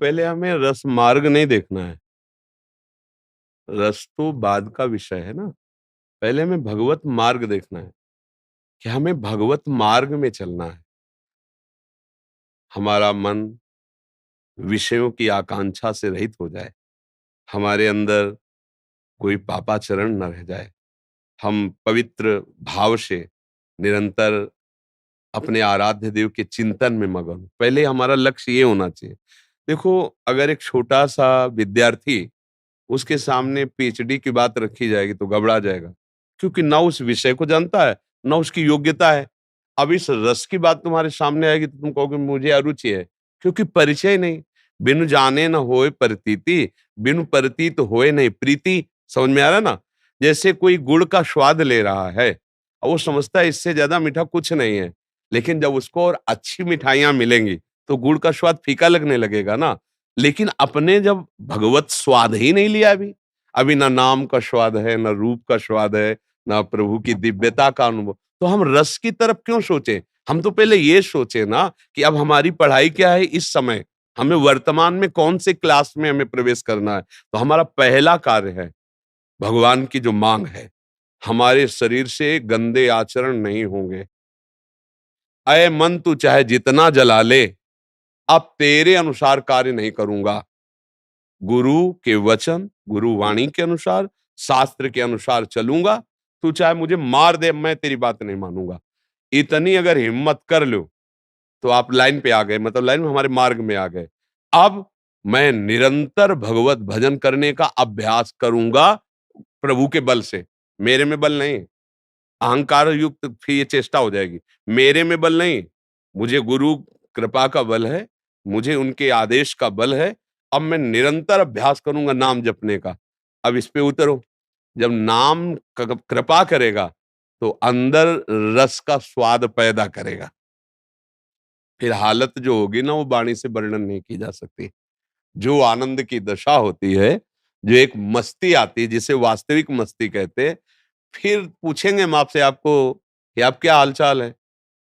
पहले हमें रस मार्ग नहीं देखना है, रस तो बाद का विषय है ना। पहले हमें भगवत मार्ग देखना है कि हमें भगवत मार्ग में चलना है। हमारा मन विषयों की आकांक्षा से रहित हो जाए, हमारे अंदर कोई पापाचरण न रह जाए, हम पवित्र भाव से निरंतर अपने आराध्य देव के चिंतन में मगन हों। पहले हमारा लक्ष्य ये होना चाहिए। देखो, अगर एक छोटा-सा विद्यार्थी, उसके सामने पीएचडी की बात रखी जाएगी तो घबरा जाएगा, क्योंकि ना उस विषय को जानता है, ना उसकी योग्यता है। अब इस रस की बात तुम्हारे सामने आएगी तो तुम कहोगे मुझे अरुचि है, क्योंकि परिचय नहीं। बिनु जाने न होए प्रतीति, बिनु प्रतीत होए नहीं प्रीति। समझ में आ रहा है ना? जैसे कोई गुड़ का स्वाद ले रहा है और वो समझता है इससे ज्यादा मीठा कुछ नहीं है, लेकिन जब उसको और अच्छी मिठाइयां मिलेंगी तो गुड़ का स्वाद फीका लगने लगेगा ना। लेकिन अपने जब भगवत स्वाद ही नहीं लिया अभी, अभी ना नाम का स्वाद है, ना रूप का स्वाद है, ना प्रभु की दिव्यता का अनुभव, तो हम रस की तरफ क्यों सोचें? हम तो पहले ये सोचे ना कि अब हमारी पढ़ाई क्या है इस समय, हमें वर्तमान में कौन से क्लास में हमें प्रवेश करना है। तो हमारा पहला कार्य है भगवान की जो मांग है, हमारे शरीर से गंदे आचरण नहीं होंगे। अय मन तू चाहे जितना जला ले, अब तेरे अनुसार कार्य नहीं करूंगा। गुरु के वचन, गुरु वाणी के अनुसार, शास्त्र के अनुसार चलूंगा। तू चाहे मुझे मार दे, मैं तेरी बात नहीं मानूंगा। इतनी अगर हिम्मत कर लो तो आप लाइन पे आ गए, मतलब लाइन में हमारे मार्ग में आ गए। अब मैं निरंतर भगवत भजन करने का अभ्यास करूंगा प्रभु के बल से। मेरे में बल नहीं, अहंकार युक्त फिर ये चेष्टा हो जाएगी। मेरे में बल नहीं, मुझे गुरु कृपा का बल है, मुझे उनके आदेश का बल है। अब मैं निरंतर अभ्यास करूंगा नाम जपने का। अब इस पे उतरो, जब नाम कृपा करेगा तो अंदर रस का स्वाद पैदा करेगा। फिर हालत जो होगी ना वो वाणी से वर्णन नहीं की जा सकती। जो आनंद की दशा होती है, जो एक मस्ती आती है जिसे वास्तविक मस्ती कहते हैं, फिर पूछेंगे हम आपसे, आपको कि आप क्या हालचाल है?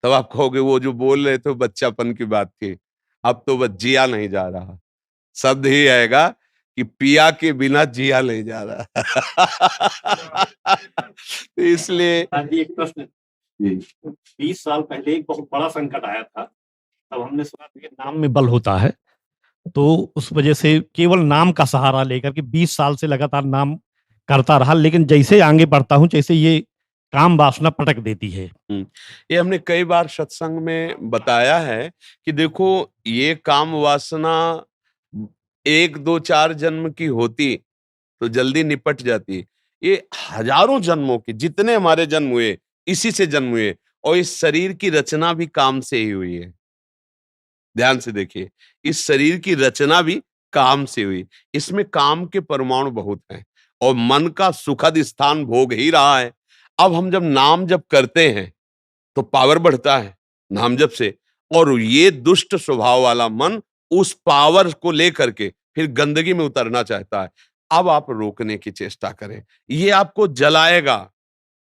तब आप कहोगे वो जो बोल रहे थे बच्चापन की बात थी, अब तो बस जिया नहीं जा रहा। शब्द ही आएगा कि पिया के बिना जिया नहीं जा रहा। तो इसलिए हाँ जी, एक प्रश्न। जी। 20 साल पहले एक बहुत बड़ा संकट आया था। तब हमने सुना था कि नाम में बल होता है। तो उस वजह से केवल नाम का सहारा लेकर के 20 साल से लगातार नाम करता रहा, लेकिन जैसे आगे बढ़ता हूं जैसे ये काम वासना पटक देती है। ये हमने कई बार सत्संग में बताया है कि देखो, ये काम वासना 1 2 4 जन्म की होती तो जल्दी निपट जाती। ये हजारों जन्मों की, जितने हमारे जन्म हुए इसी से जन्म हुए, और इस शरीर की रचना भी काम से ही हुई है। ध्यान से देखिए, इस शरीर की रचना भी काम से हुई। इसमें काम के परमाणु बहुत हैं और मन का सुखद स्थान भोग ही रहा है। अब हम जब नाम जप करते हैं तो पावर बढ़ता है नाम जप से, और ये दुष्ट स्वभाव वाला मन उस पावर को लेकर के फिर गंदगी में उतरना चाहता है। अब आप रोकने की चेष्टा करें, ये आपको जलाएगा,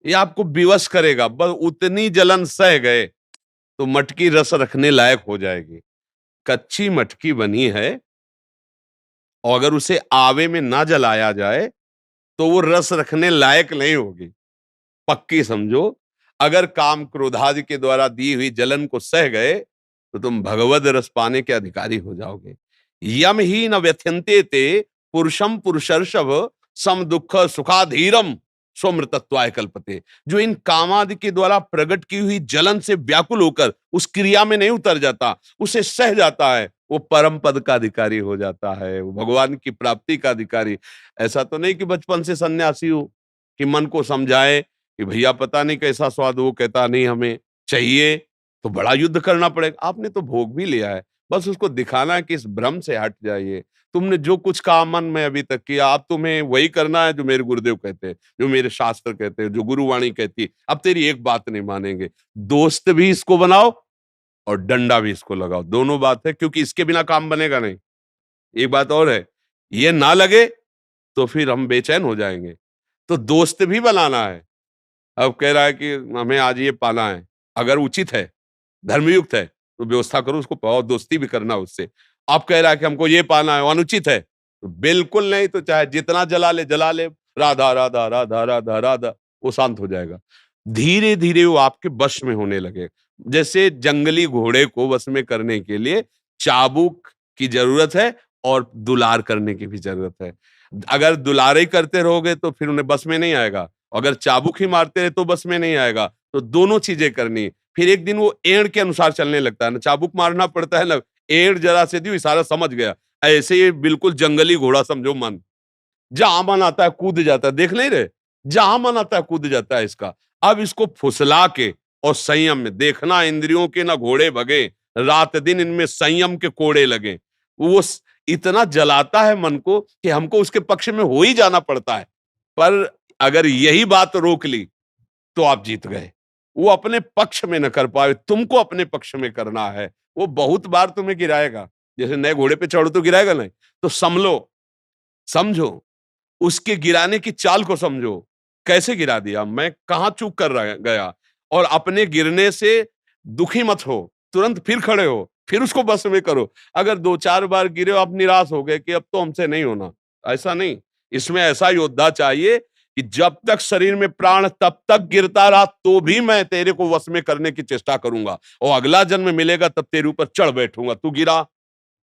ये आपको विवश करेगा। बस उतनी जलन सह गए तो मटकी रस रखने लायक हो जाएगी। कच्ची मटकी बनी है और अगर उसे आवे में ना जलाया जाए तो वो रस रखने लायक नहीं होगी। पक्की समझो, अगर काम क्रोधादि के द्वारा दी हुई जलन को सह गए तो तुम भगवद रस पाने के अधिकारी हो जाओगे। यम ही न व्यथ्यन्ते ते पुरुषम पुरुषर्षभ सम दुख सुखाधीरम स्वमृतत्वाय कल्पते। जो इन कामादि के द्वारा प्रकट की हुई जलन से व्याकुल होकर उस क्रिया में नहीं उतर जाता, उसे सह जाता है, वो परम पद का अधिकारी हो जाता है, वो भगवान की प्राप्ति का अधिकारी। ऐसा तो नहीं कि बचपन से सन्यासी हो कि मन को समझाए कि भैया पता नहीं कैसा स्वाद, वो कहता नहीं हमें चाहिए, तो बड़ा युद्ध करना पड़ेगा। आपने तो भोग भी लिया है, बस उसको दिखाना है कि इस भ्रम से हट जाइए। तुमने जो कुछ कहा मन में अभी तक किया, अब तुम्हें वही करना है जो मेरे गुरुदेव कहते हैं, जो मेरे शास्त्र कहते हैं, जो गुरुवाणी कहती है। अब तेरी एक बात नहीं मानेंगे, दोस्त भी इसको बनाओ और डंडा भी इसको लगाओ, दोनों बात है, क्योंकि इसके बिना काम बनेगा नहीं। एक बात और है, ये ना लगे तो फिर हम बेचैन हो जाएंगे, तो दोस्त भी बनाना है। अब कह रहा है कि हमें आज ये पाना है, अगर उचित है, धर्मयुक्त है, तो व्यवस्था करो उसको पाओ, दोस्ती भी करना उससे। अब कह रहा है कि हमको ये पाना है, अनुचित है। तो बिल्कुल नहीं, तो चाहे जितना जला ले, राधा राधा राधा राधा राधा, वो शांत हो जाएगा। धीरे धीरे वो आपके वश में होने लगे। जैसे जंगली घोड़े को वश में करने के लिए चाबुक की जरूरत है और दुलार करने की भी जरूरत है। अगर दुलारे ही करते रहोगे तो फिर उन्हें बस में नहीं आएगा, अगर चाबुक ही मारते रहे तो बस में नहीं आएगा। तो दोनों चीजें करनी। फिर एक दिन वो एड़ के अनुसार चलने लगता है ना, चाबुक मारना पड़ता है ना, एड़ जरा से दी इशारा समझ गया। ऐसे ही बिल्कुल जंगली घोड़ा समझो मन, जहां मन आता है कूद जाता है, देख नहीं रहे, जहां मन आता है कूद जाता है इसका। अब इसको फुसला के और संयम में देखना, इंद्रियों के ना घोड़े भगे, रात दिन इनमें संयम के कोड़े लगे। वो इतना जलाता है मन को कि हमको उसके पक्ष में हो ही जाना पड़ता है। पर अगर यही बात रोक ली तो आप जीत गए। वो अपने पक्ष में न कर पाए, तुमको अपने पक्ष में करना है। वो बहुत बार तुम्हें गिराएगा, जैसे नए घोड़े पे चढ़ो तो गिराएगा नहीं, तो संभलो, समझो, उसके गिराने की चाल को समझो। कैसे गिरा दिया, मैं कहाँ चूक कर रह गया, और अपने गिरने से दुखी मत हो, तुरंत फिर खड़े हो, फिर उसको बस में करो। अगर 2-4 बार गिरे, आप निराश हो गए कि अब तो हमसे नहीं होना, ऐसा नहीं। इसमें ऐसा योद्धा चाहिए कि जब तक शरीर में प्राण तब तक गिरता रहा तो भी मैं तेरे को वश में करने की चेष्टा करूंगा, और अगला जन्म मिलेगा तब तेरे ऊपर चढ़ बैठूंगा। तू गिरा,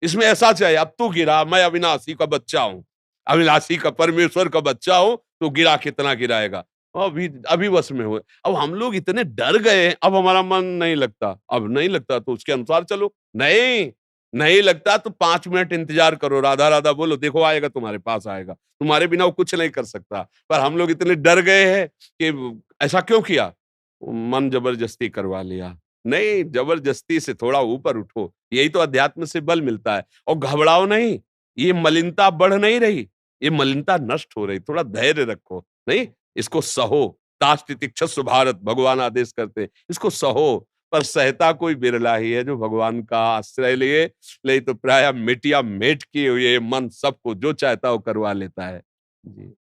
इसमें ऐसा चाहिए, अब तू गिरा, मैं अविनाशी का बच्चा हूं, अविनाशी का परमेश्वर का बच्चा हूं, तो गिरा कितना गिराएगा, अभी अभी वश में हो। अब हम लोग इतने डर गए, अब हमारा मन नहीं लगता, अब नहीं लगता तो उसके अनुसार चलो। नहीं, नहीं लगता तो 5 मिनट इंतजार करो, राधा राधा बोलो, देखो आएगा, तुम्हारे पास आएगा, तुम्हारे बिना वो कुछ नहीं कर सकता। पर हम लोग इतने डर गए हैं कि ऐसा क्यों किया, मन जबरदस्ती करवा लिया। नहीं, जबरदस्ती से थोड़ा ऊपर उठो, यही तो अध्यात्म से बल मिलता है। और घबराओ नहीं, ये मलिनता बढ़ नहीं रही, ये मलिनता नष्ट हो रही, थोड़ा धैर्य रखो। नहीं, इसको सहो, ताष्ट तितिक्षस्व भारत, भगवान आदेश करते हैं, इसको सहो। पर सहता कोई बिरला ही है जो भगवान का आश्रय लिए, नहीं तो प्राय मिटिया मेट किए हुए मन सबको जो चाहता वो करवा लेता है। जी।